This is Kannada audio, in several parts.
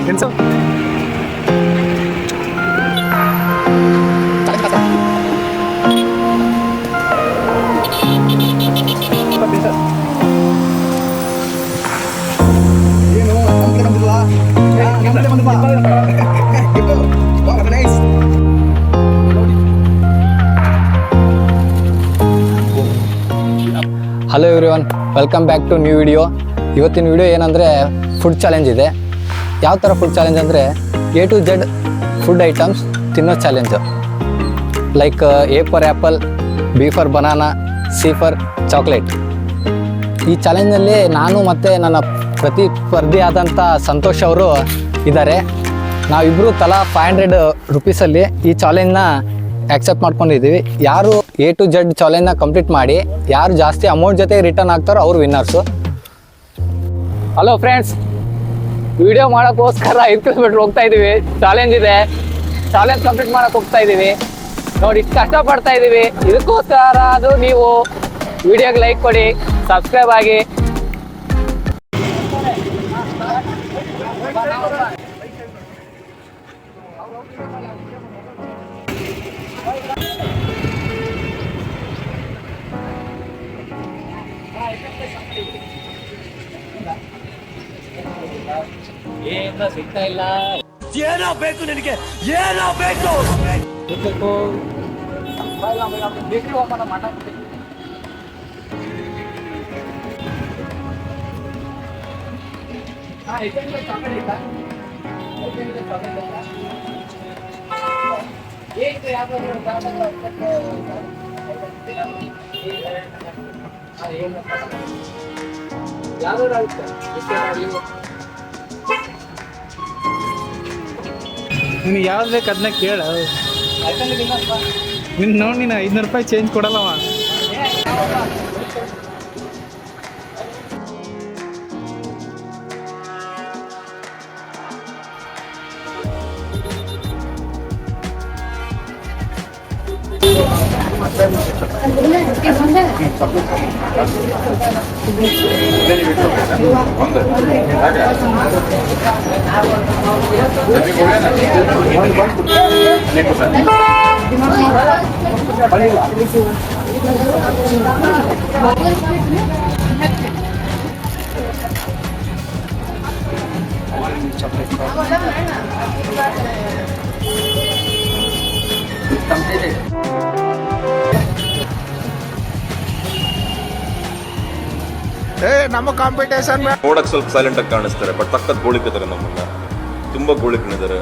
Hello everyone, welcome back to new video. ಇವತ್ತಿನ ವಿಡಿಯೋ ಏನಂದರೆ ಫುಡ್ ಚಾಲೆಂಜ್ ಇದೆ. ಯಾವ ಥರ ಫುಡ್ ಚಾಲೆಂಜ್ ಅಂದರೆ A to Z food items ತಿನ್ನೋ challenge. Like A for apple, B for banana, C for chocolate. ಈ ಚಾಲೆಂಜ್ನಲ್ಲಿ ನಾನು ಮತ್ತು ನನ್ನ ಪ್ರತಿಸ್ಪರ್ಧಿ ಆದಂಥ ಸಂತೋಷ್ ಅವರು ಇದ್ದಾರೆ. ನಾವಿಬ್ಬರು ತಲಾ 500 ರುಪೀಸಲ್ಲಿ ಈ ಚಾಲೆಂಜ್ನ ಆಕ್ಸೆಪ್ಟ್ ಮಾಡ್ಕೊಂಡಿದ್ದೀವಿ. ಯಾರು A to Z ಚಾಲೆಂಜ್ನ ಕಂಪ್ಲೀಟ್ ಮಾಡಿ ಯಾರು ಜಾಸ್ತಿ ಅಮೌಂಟ್ ಜೊತೆ ರಿಟರ್ನ್ ಆಗ್ತಾರೋ ಅವ್ರು ವಿನ್ನರ್ಸು. ಹಲೋ ಫ್ರೆಂಡ್ಸ್, ವಿಡಿಯೋ ಮಾಡೋಕ್ಕೋಸ್ಕರ 5 ಕಿಲೋಮೀಟ್ರ್ ಹೋಗ್ತಾ ಇದ್ದೀವಿ. ಚಾಲೆಂಜ್ ಇದೆ, ಚಾಲೆಂಜ್ ಕಂಪ್ಲೀಟ್ ಮಾಡೋಕೆ ಹೋಗ್ತಾ ಇದ್ದೀವಿ. ನೋಡಿ, ಇಷ್ಟು ಕಷ್ಟಪಡ್ತಾ ಇದ್ದೀವಿ. ಇದಕ್ಕೋಸ್ಕರ ಅದು ನೀವು ವಿಡಿಯೋಗೆ ಲೈಕ್ ಕೊಡಿ, ಸಬ್ಸ್ಕ್ರೈಬ್ ಆಗಿ. ಏನೋ ಸಿಗ್ತಾ ಇಲ್ಲ. ಏನೋ ಬೇಕು ನಿನಗೆ, ಏನೋ ಬೇಕು. ನಿನಗೆ ಯಾವ್ದು ಬೇಕು ಅದನ್ನ ಕೇಳು. ನಿನ್ನ ನೋಡಿ, ನೀನು 500 ರೂಪಾಯಿ ಚೇಂಜ್ ಕೊಡಲ್ಲವ. ನಮ್ಮ ಕಾಂಪಿಟೇಷನ್ ನೋಡಕ್ ಸ್ವಲ್ಪ ಸೈಲೆಂಟ್ ಆಗಿ ಕಾಣಿಸ್ತಾರೆ, ಬಟ್ ಸಖತ್ ಗೋಳಿಕಿದ್ದಾರೆ. ನಮ್ಮನ್ನ ತುಂಬಾ ಗೋಳಿಕಿದ್ದಾರೆ.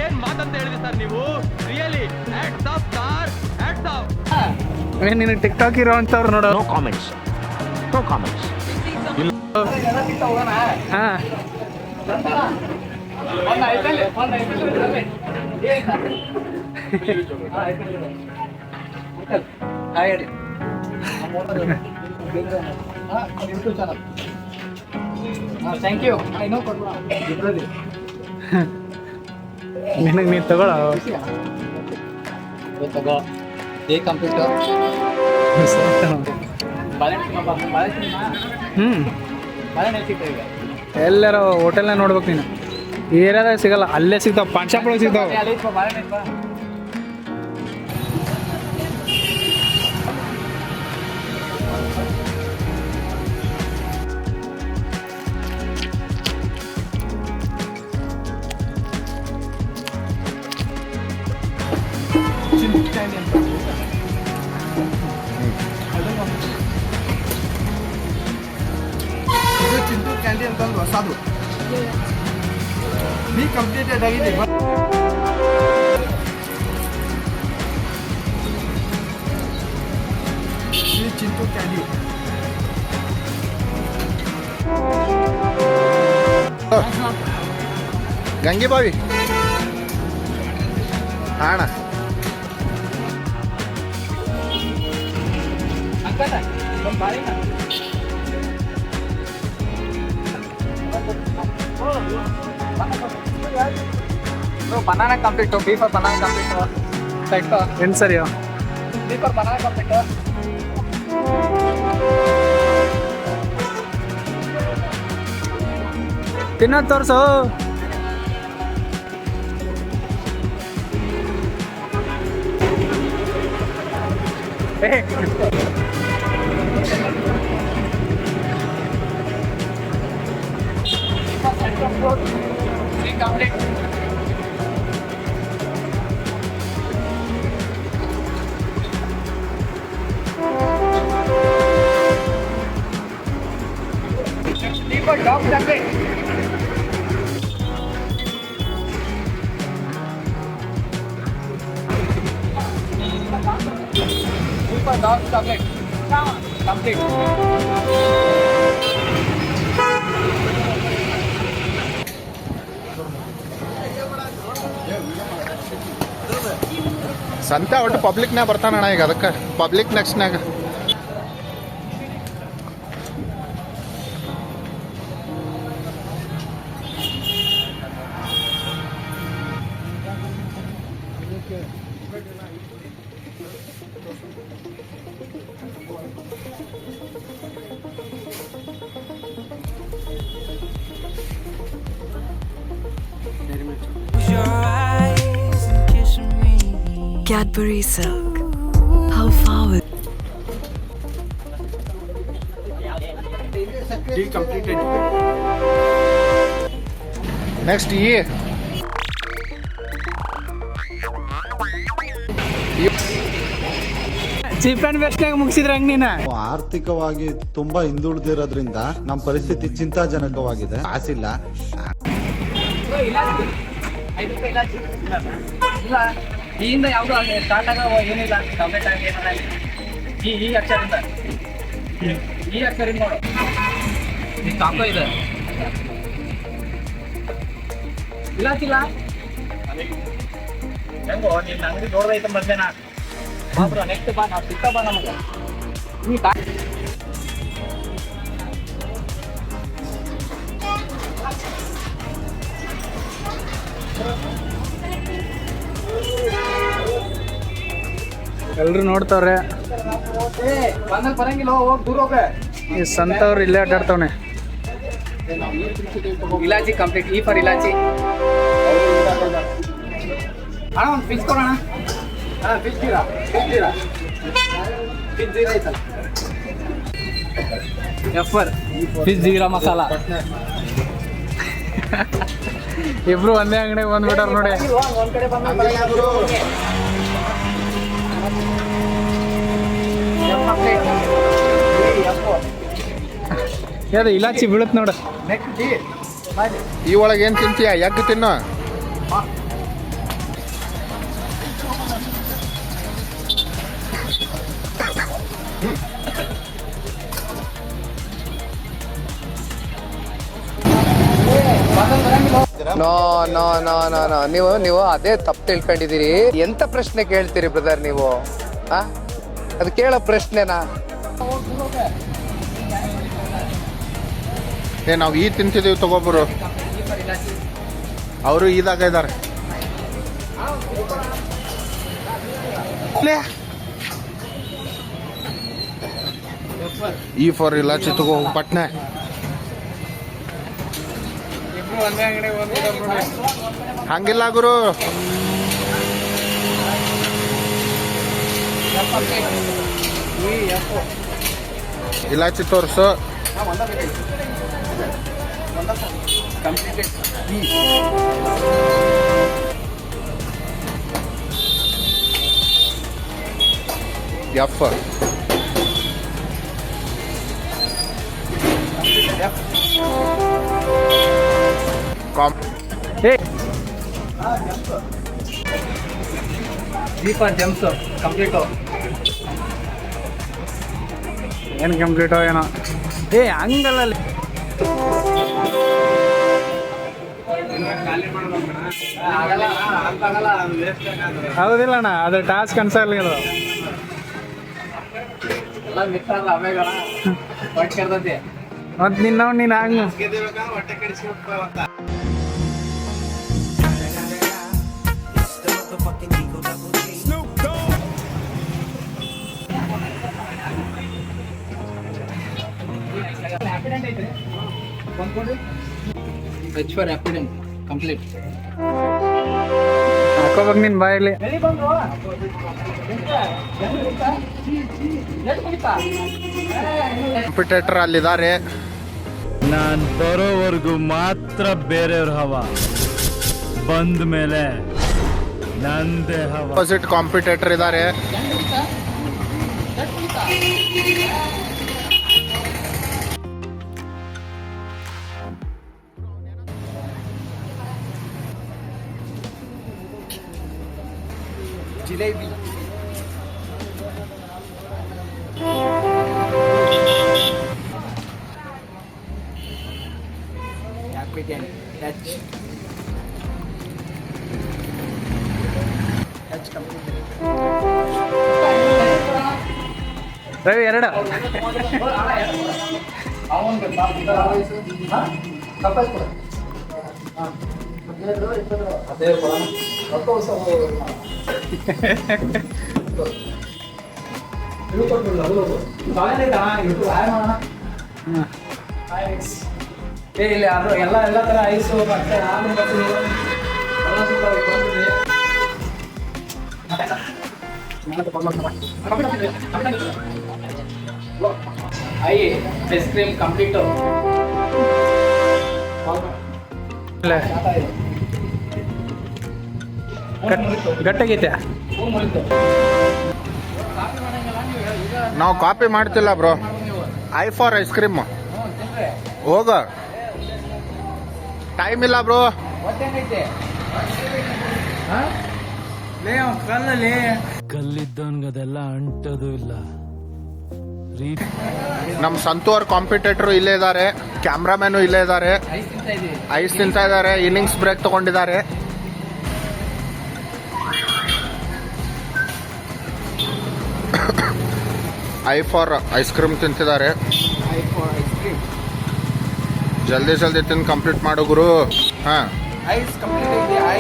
ಏನ್ ಮಾತಂತ ಹೇಳಿದ್ರಿ ಸರ್ ನೀವು? Really hats off sir, hats off. ನಿನಗೆ ಟಿಕ್ಟಾಕ್ ಇರೋ ಅಂತವ್ರು ನೋಡೋ. No comments, no comments. ಹಾಂ, ಥ್ಯಾಂಕ್ ಯು. ನಿನಗೆ ನೀನು ತಗೊಳ್ಳೋ. ತಗೋ, A ಕಂಪ್ಯೂಟರ್. ಎಲ್ಲಾರ ಹೋಟೆಲ್ನ ನೋಡ್ಬೇಕು ನೀನು. ಈ ಏರಿಯಾದಾಗ ಸಿಗಲ್ಲ, ಅಲ್ಲೇ ಸಿಗ್ತಾವ, ಪಾನ್ ಶಾಪ್ ಒಳಗೆ ಸಿಗ್ತಾವ. ಚಿಂಟು ಕ್ಯಾಂಡಿ ಅಂತಂದ್ರೆ ಹೊಸದು. ಬಿ ಕಂಪ್ಲೀಟೆಡ್ ಆಗಿದೆ. ಚಿಂಟು ಕ್ಯಾಂಡಿ ಗಂಗೆಬಾವಿ ಅಣ್ಣ. Banana complete, B for banana complete. ಏನು ಸರಿಯೋ ಸ್ಲೀಪರ್ ಬನಾನ ಕಂಪ್ಲೀಟ್. ತಿನ್ನೋದು ತೋರಿಸು. Complete. Sleeper top complete. Super dog chocolate. Complete. ಸಂತೆ ಒಟ್ಟು ಪಬ್ಲಿಕ್ನಾಗ ಬರ್ತಾನಣ್ಣ ಈಗ, ಅದಕ್ಕೆ ಪಬ್ಲಿಕ್ ನೆಕ್ಸ್ಟ್ನಾಗ. Cadbury Silk. How far will next ಈ ಚೀಪ್ ಆ್ಯಂಡ್ ಬೆಸ್ಟ್ನಾಗ ಮುಗಿಸಿದ್ರೆ ಹಂಗೆ ನೀನು. ಆರ್ಥಿಕವಾಗಿ ತುಂಬಾ ಹಿಂದುಳಿದಿರೋದ್ರಿಂದ ನಮ್ಮ ಪರಿಸ್ಥಿತಿ ಚಿಂತಾಜನಕವಾಗಿದೆ. ಕಾಸಿಲ್ಲ. ಇಲ್ಲ ಈಯಿಂದ ಯಾವುದು ಸ್ಟಾರ್ಟ್ ಆಗೋ ಏನಿಲ್ಲ. ಟಾಬ್ಲೆಟ್ ಆಗಿ ಏನಿಲ್ಲ. ಈ ಅಕ್ಷರದಿಂದ ಈ ಅಕ್ಷರದಿಂದ ನೋಡು. ಈ ಕಾಂಬೋ ಇದೆ. ಇಲಾಚಿಲ್ಲ ಹೆಂಗೋ ನಿನ್ನ ಅಂಗಡಿ ನೋಡ್ದೈತೆ ಮಧ್ಯಾಹ್ನ. ಬಾಬ್ರ ನೆಕ್ಸ್ಟ್ ಬಾ, ನಾವು ಸಿಕ್ಕ ಬಾ ನಮಗೆ. ನೀ ಎಲ್ಲರೂ ನೋಡ್ತಾವ್ರೆ. ಬಂದಾಗ ಬರಂಗಿಲ್ಲ, ಹೋಗಿ ದೂರ ಹೋಗ. ಈ ಸಂತವ್ರು ಇಲ್ಲೇ ಅಡ್ಡಾಡ್ತವನೆ. ಇಲಾಚಿ ಕಂಪ್ಲೀಟ್. ಈ ಫಾರ್ ಇಲಾಚಿ. ಅಣ್ಣ ಒಂದು ಫಿಶ್ ಕೊಡೋಣ. ಫಿಶ್ ಜೀರಾ ಐತಲ್ಲ. ಎಫರ್ ಫಿಶ್ ಜೀರಾ ಮಸಾಲ. ಇಬ್ರು ಒಂದೇ ಅಂಗಡಿಗೆ ಬಂದ್ಬಿಟ್ಟಾರ ನೋಡಿ. ಒಂದ್ ಕಡೆ ಬಂದ ಯಾವ್ದು ಇಲಾಚಿ ಬೀಳುತ್ತೆ ನೋಡು. ಈ ಒಳಗೆ ಏನು ತಿಂತೀಯ? ಎಗ್ ತಿನ್ನು. No no no no no ನೀವು ಅದೇ ತಪ್ಪು ತಿಳ್ಕೊಂಡಿದ್ದೀರಿ. ಎಂತ ಪ್ರಶ್ನೆ ಕೇಳ್ತೀರಿ ಬ್ರದರ್ ನೀವು? ಅದು ಕೇಳೋ ಪ್ರಶ್ನೆನಾ? ನಾವು ಈ ತಿಂತಿದ್ದೀವಿ ತಗೊಬ್ಬರು, ಅವರು ಇದಾಗ ಇದ್ದಾರೆ. ಈ ಫಾರ್ ಇಲಾಚಿ ತಗೋ ಪಟ್ನೆ. ಇಬ್ರು ಒಂದೇ ಅಂಗಡಿಗೆ ಬಂದ್ಬಿಟ್ಟಾರ ನೋಡಿ. ಹಂಗಿಲ್ಲ ಗುರು. ಇಲಾಚಿ ತೋರಿಸು. ಎಫ್ ಕಾಮ್. ದೀಪ ಜಮ್ಸ್ ಕಂಪ್ಲೀಟ್. ಏನು ಕಂಪ್ಲೀಟೋ ಏನೋ. ಹಂಗಲ್ಲ. ಹೌದಿಲ್ಲ ಅಣ್ಣ, ಅದು ಟಾಸ್ಕ್ ಅನ್ಸಲ್ಲ. ಎಲ್ಲ ಮಿತ್ರ ಅಲ್ಲ ಅವೇಗಳ ಹೊಟ್ಟೆ ಕೆಡ್ತೈತಿ. ಮತ್ತು ನೀನು ಹಂಗೆ H for Rapidum, complete. ಹಾಕೋಬೇಕು ನಿನ್ ಬಾಯಲ್ಲಿ. ಕಾಂಪಿಟೇಟರ್ ಅಲ್ಲಿದ್ದಾರೆ. ನಾನ್ ಬರೋವರೆಗೂ ಮಾತ್ರ ಬೇರೆಯವ್ರ ಹವ, ಬಂದ ಮೇಲೆ ನಂದೇ ಹವ. ಅಪೋಸಿಟ್ ಕಾಂಪಿಟೇಟರ್ ಇದ್ದಾರೆ. ಜಿಲೇಬಿ. ರವಿ 2. ಇಲ್ಲಿ ಅದು ಎಲ್ಲ ತರ ಐಸು ಮತ್ತೆ ಐಸ್ ಕ್ರೀಮ್ ಕಂಪ್ಲೀಟ್. ಗಟ್ಟಾಗೈತೆ. ನಾವು ಕಾಪಿ ಮಾಡ್ತಿಲ್ಲ bro. I for ice cream. ಹೋಗ, ಟೈಮ್ ಇಲ್ಲ ಬ್ರೋ. ಕಲ್ಲಿದ್ದವನ್ಗದೆಲ್ಲ ಅಂಟೋದು ಇಲ್ಲ. ನಮ್ಮ ಸಂತೂರ್ ಕಾಂಪಿಟೇಟರ್ ಇಲ್ಲೇ ಇದ್ದಾರೆ, ಕ್ಯಾಮ್ರಾಮ್ಯಾನು ಇಲ್ಲೇ ಇದ್ದಾರೆ. ಐಸ್ ತಿಂತಾ ಇದ್ದಾರೆ, ಇನ್ನಿಂಗ್ಸ್ ಬ್ರೇಕ್ ತಗೊಂಡಿದ್ದಾರೆ. ಐ ಫಾರ್ ಐಸ್ ಕ್ರೀಮ್ ತಿಂತಿದ್ದಾರೆ. ಜಲ್ದಿ ಜಲ್ದಿ ತಿಂದು ಕಂಪ್ಲೀಟ್ ಮಾಡು ಗುರು. ಹಾಂ, ಐಸ್ ಕಂಪ್ಲೀಟ್ ಇದೆ. ಐ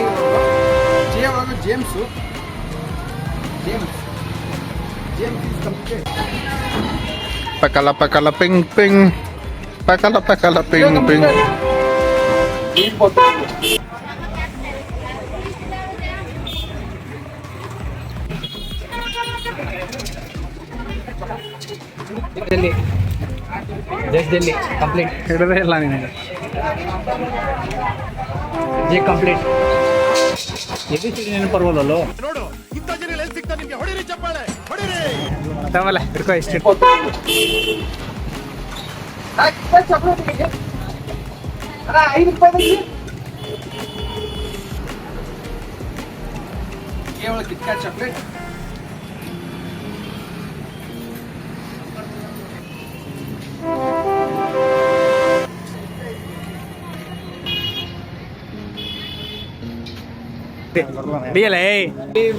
ಜೆ ಒಳಗೆ ಜೇಮ್ಸು. Gems is complete. ಪಕಲ ಪಕಲ ಪಿಂಗ್ ಪಿಂಗ್, ಪಕಲ ಪಕಲ ಪಿಂಗ್ ಪಿಂಗ್. Just complete. ಹಿಡದೇ ಇಲ್ಲ ನಿನಗೆ. J complete. ನೆನಪರ್ಬೋದಲ್ಲೋ. ಆಮೇಲೆ ಹಿಡ್ಕೋ ಇಷ್ಟು. KitKat chocolate. ಬಿಯಲೇ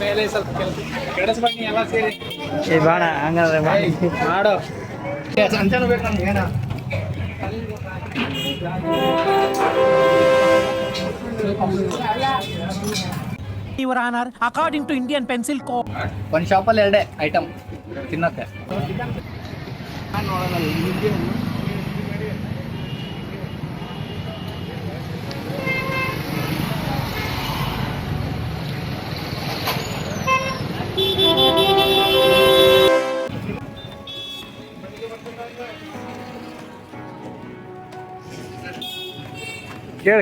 ಮೇಲೆ ಸ್ವಲ್ಪ ಕೆಡಸ್ ಬನ್ನಿ ಎಲ್ಲ ಸೇರಿ. ಏ ಬಾಣ ಹಂಗಾದ್ರೆ ಮಾಡು. ಅಂಚನೂ ಬೇಕು ನಮ್ಗೆ ಏನ. Your Honor, according to Indian Pencil Code. ಒಂದು ಶಾಪಲ್ಲಿ 2 ಐಟಮ್ ತಿನ್ನತ್ತೆ.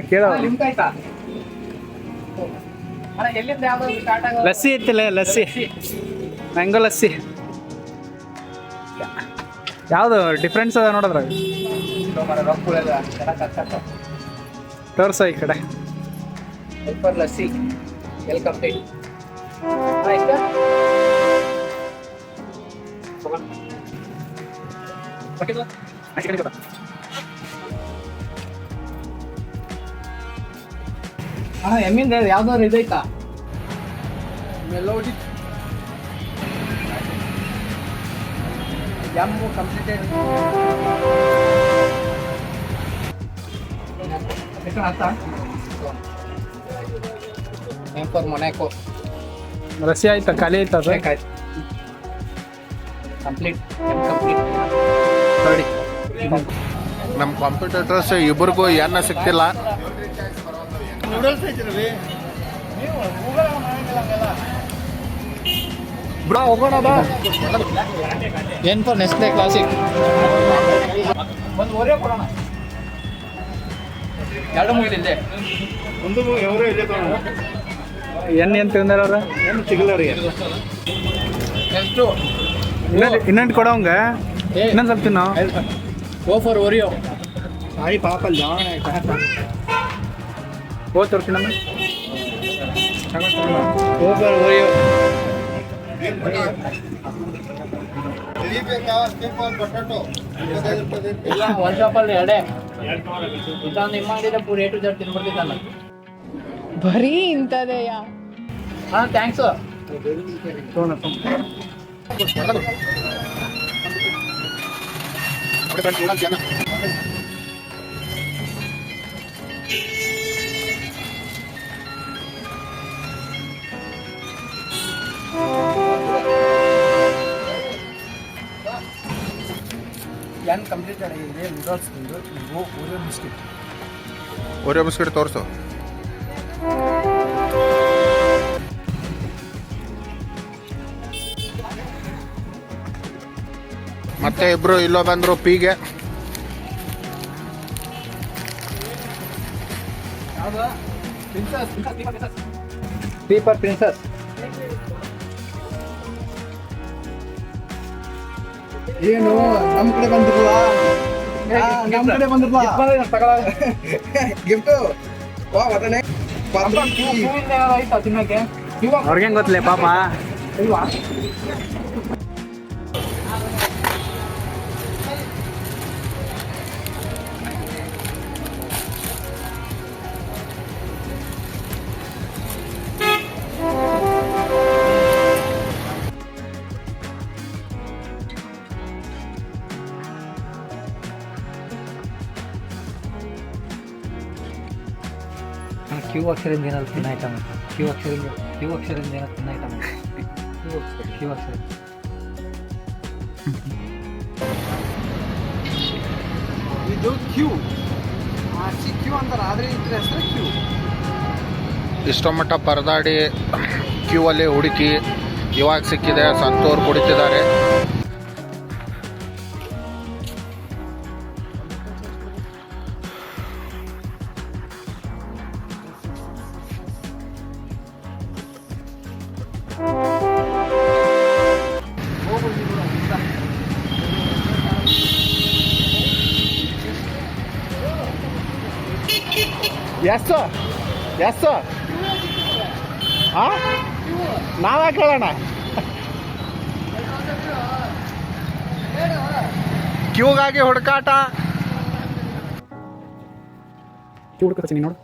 ಕೇಳ ಲಿಂಕಾಯ್ತಾ ಎಲ್ಲಿಂದ ಯಾವ್ದಾದ್ರು ಸ್ಟಾರ್ಟ್ ಆಗೋದು? ಲಸ್ಸಿ ಐತಿಲ್ಲ, ಲಸ್ಸಿ, ಮ್ಯಾಂಗೋ ಲಸ್ಸಿ. ಯಾವುದು ಡಿಫ್ರೆನ್ಸ್ ಅದ ನೋಡಿದ್ರ ತೋರ್ಸ ಈ ಕಡೆ. Lassi L complete. ಎಮ್ಮಿಂದ ಯಾವ್ದಾದ್ರು ಇದೈತಾ? ಮೆಲೋಡಿ ಯಮ್ಮು ಕಂಪ್ಲೀಟೆಡ್. M for Monaco. ರಸಿ ಆಯ್ತಾ? ಖಾಲಿ ಆಯ್ತಾ ಅದು? ಕಂಪ್ಲೀಟ್. M complete. ನೋಡಿ ನಮ್ಮ ಕಾಂಪಿಟೇಟರ್ಸ್ ಇಬ್ಬರಿಗೂ ಏನ ಸಿಕ್ತಿಲ್ಲ. ಬ್ರೋ ಹೋಗೋಣ ಬಾ. ಏನ್ ಫಾರ್ ನೆಸ್ಲೆ ಕ್ಲಾಸಿಕ್ ಎರಡು ಮುಗಿದಿದೆ. ಏನ್ ತಿಂದಾರ ಅವ್ರ ಇನ್ನೊಂದು ಕೊಡೋಂಗ ಇನ್ನೊಂದು ಸ್ವಲ್ಪ ತಿನ್ನೋ. Go for Oreo. ಸಾಯಿ ಪಾಪಲ್ಲಿ ಗೋ ತೋರ್ಸಿ ನಮ್ಮ ಗೋ ಫಾರ್ ಓರಿಯೋ. ಇಲ್ಲ ಒಂದು ಶಾಪಲ್ಲಿ ಎರಡೇ ಇದೊಂದು ನಿಮ್ಮ ಮಾಡಿದ್ರೆ ಪೂರ A to Z ತಿನ್ಬಿಡ್ತಿದ್ದಾನ. ಬರೀ ಇಂಥದೆಯಾ? ಹಾಂ ಥ್ಯಾಂಕ್ಸು. ಏನು ಕಂಪ್ಲೀಟ್ ಆಗಿದೆ ನೂಡಲ್ಸ್ ತಿಂದು ನೀವು ಓರಿಯೋ ಬಿಸ್ಕಿಟ್. ಓರಿಯೋ ಬಿಸ್ಕೆಟ್ ತೋರಿಸು. ಮತ್ತೆ ಇಬ್ರು ಇಲ್ಲೋ ಬಂದ್ರು ಪೀಗೆ. ಪೀಪರ್ ಪ್ರಿನ್ಸಸ್. ಏನು ನಮ್ಮ ಕಡೆ ಬಂದಿರಲ್ಲ, ನಮ್ಮ ಕಡೆ ಬಂದಿರಲ್ಲ ಗಿಫ್ಟು. ಅವ್ರಿಗೇನು ಗೊತ್ತಲೇ ಪಾಪ. ಕ್ಯೂ ಅಕ್ಷರದಿಂದ ಏನಾದ್ರು ತಿನ್ನ ಐಟಮ್. ಕ್ಯೂ ಅಕ್ಷರದಿಂದ ಏನಾದ್ರು ತಿನ್ನ ಐಟಮ್. ಕ್ಯೂ ಅಕ್ಷರ ಇದು ಕ್ಯೂ ಕ್ಯೂ ಅಂತಾರೆ, ಆದರೆ ಇದ್ರ ಹೆಸರು ಕ್ಯೂ. ಇಷ್ಟೋ ಮಟ್ಟ ಪರದಾಡಿ ಕ್ಯೂ ಅಲ್ಲಿ ಹುಡುಕಿ ಇವಾಗ ಸಿಕ್ಕಿದೆ. ಸಂತೋರ್ ಕುಡಿತಿದ್ದಾರೆ. ಎಷ್ಟು ಎಷ್ಟು ಹಾಂ ನಾವೇ ಕೇಳೋಣ. ಕ್ಯೂಗಾಗಿ ಹುಡುಕಾಟ. ಹುಡುಕತ್ತೀನಿ ನೋಡು.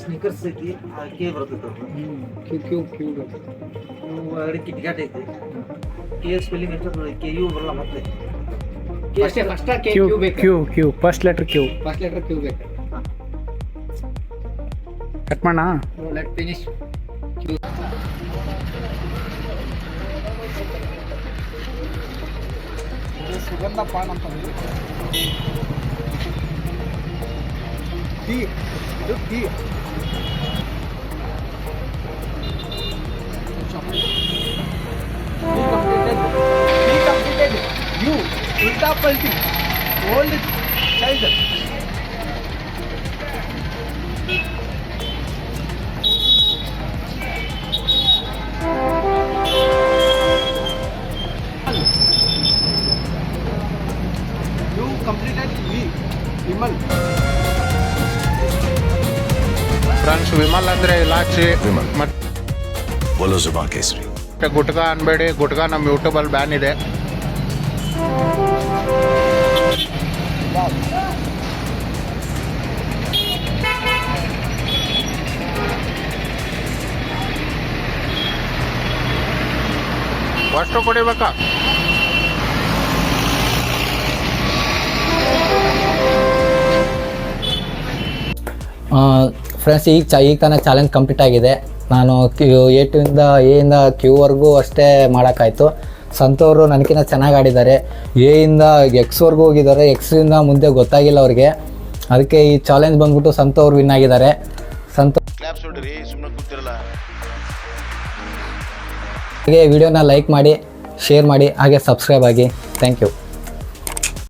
ಸ್ನಿಕರ್ಸ್ ಐತಿ, ಕೆ ಬರ್ತೈತೆ. ಎರಡು ಕಿಟ್ಕ್ಯಾಟ್ ಐತಿ. ಕೆ ಸ್ಪೆಲ್ಲಿಂಗ್ ಎಷ್ಟು ಕೆ ಯು ಬರಲ್ಲ. ಮತ್ತೆ Q first letter Q. First letter Q ಬೇಕು. ಕಟ್ ಮಾಡೋಣ. Let finish. ಸುಗಂಧ ಪಾನ್ ಅಂತ ಟೀ. ಇದು ಟೀ. ಯು ಉಲ್ಟಾ ಪಲ್ಟಿ old child. U completed V Vimal. Friends, Vimal ಅಂದ್ರೆ ಇಲಾಚಿ. ಮತ್ತೆ ಗುಟ್ಕಾ ಅನ್ಬೇಡಿ, ಗುಟ್ಕಾ ನಮ್ಮ ಯೂಟ್ಯೂಬಲ್ಲಿ ಬ್ಯಾನ್ ಇದೆ. ಅಷ್ಟು ಕುಡಿಬೇಕಾ? ಫ್ರೆಂಡ್ಸ್ ಈಗ ತಾನೇ ಚಾಲೆಂಜ್ ಕಂಪ್ಲೀಟ್ ಆಗಿದೆ. ನಾನು ಎಯಿಂದ ಕ್ಯೂವರೆಗೂ ಅಷ್ಟೇ ಮಾಡೋಕ್ಕಾಯ್ತು. ಸಂತೋರು ನನಗಿಂತ ಚೆನ್ನಾಗಿ ಆಡಿದ್ದಾರೆ. ಎಯಿಂದ ಎಕ್ಸ್ವರೆಗೂ ಹೋಗಿದ್ದಾರೆ. ಎಕ್ಸಿಂದ ಮುಂದೆ ಗೊತ್ತಾಗಿಲ್ಲ ಅವ್ರಿಗೆ. ಅದಕ್ಕೆ ಈ ಚಾಲೆಂಜ್ ಬಂದ್ಬಿಟ್ಟು ಸಂತೋರು ವಿನ್ ಆಗಿದ್ದಾರೆ. ಹಾಗೆ ವಿಡಿಯೋನ ಲೈಕ್ ಮಾಡಿ, ಶೇರ್ ಮಾಡಿ, ಹಾಗೆ ಸಬ್ಸ್ಕ್ರೈಬ್ ಆಗಿ. Thank you.